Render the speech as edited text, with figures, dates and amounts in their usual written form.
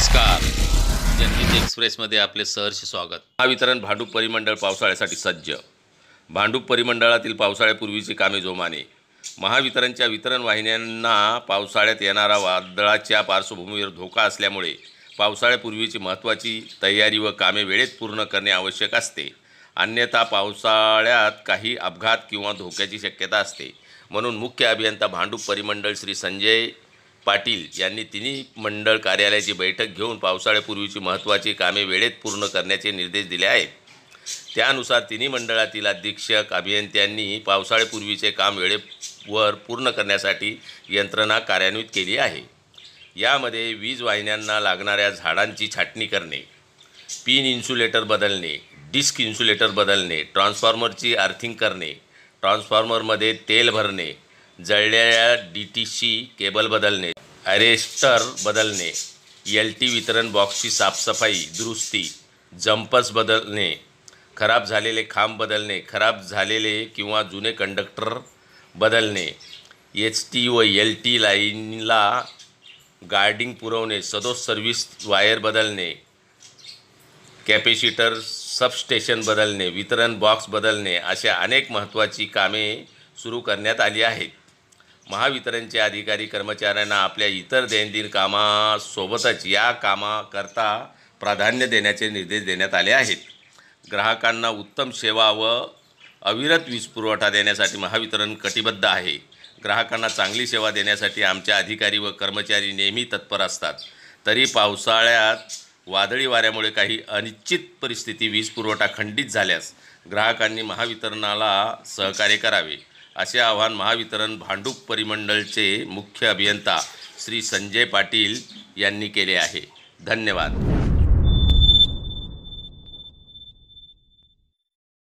नमस्कार. जनहित एक्सप्रेसमध्ये आपले सहर्ष स्वागत. महावितरण भांडूप परिमंडळ पावसाळ्यासाठी सज्ज. भांडूप परिमंडळातील पावसाळ्यापूर्वीची कामे जोमाने. महावितरणच्या वितरण वाहिन्यांना पावसाळ्यात येणारा वादळाच्या पार्श्वभूमीवर धोका असल्यामुळे पावसाळ्यापूर्वीची महत्त्वाची तयारी व कामे वेळेत पूर्ण करणे आवश्यक असते. अन्यथा पावसाळ्यात काही अपघात किंवा धोक्याची शक्यता असते. म्हणून मुख्य अभियंता भांडूप परिमंडळ श्री संजय पाटील यांनी तिन्ही मंडळ कार्यालयाची बैठक घेऊन पावसाळ्यापूर्वीची महत्त्वाची कामे वेळेत पूर्ण करण्याचे निर्देश दिले आहेत. त्यानुसार तिन्ही मंडळातील अधीक्षक अभियंत्यांनी पावसाळ्यापूर्वीचे काम वेळेवर पूर्ण करण्यासाठी यंत्रणा कार्यान्वित केली आहे. यामध्ये वीज वाहिन्यांना लागणाऱ्या झाडांची छाटणी करणे, पिन इन्सुलेटर बदलणे, डिस्क इन्सुलेटर बदलणे, ट्रान्सफॉर्मरची अर्थिंग करणे, ट्रान्सफॉर्मरमध्ये तेल भरणे, जळलेल्या DTC केबल बदलणे, अरेस्टर बदलणे, LT वितरण बॉक्सची साफसफाई दुरुस्ती, जंपर्स बदलणे, खराब झालेले खांब बदलणे, खराब झालेले किंवा जुने कंडक्टर बदलणे, HT व LT लाईनला गार्डिंग पुरवणे, सदोष सर्व्हिस वायर बदलणे, कॅपॅसिटर सबस्टेशन बदलणे, वितरण बॉक्स बदलणे अशा अनेक महत्त्वाची कामे सुरू करण्यात आली आहेत. महावितरणचे अधिकारी कर्मचाऱ्यांना आपल्या इतर दैनंदिन कामासोबतच या कामाकरता प्राधान्य देण्याचे निर्देश देण्यात आले आहेत. ग्राहकांना उत्तम सेवा व अविरत वीज पुरवठा देण्यासाठी महावितरण कटिबद्ध आहे. ग्राहकांना चांगली सेवा देण्यासाठी आमचे अधिकारी व कर्मचारी नेहमी तत्पर असतात. तरी पावसाळ्यात वादळी वाऱ्यामुळे काही अनिश्चित परिस्थिती वीज पुरवठा खंडित झाल्यास ग्राहकांनी महावितरणाला सहकार्य करावे, असे आवाहन महावितरण भांडूप परिमंडळचे मुख्य अभियंता श्री संजय पाटील यांनी केले आहे. धन्यवाद.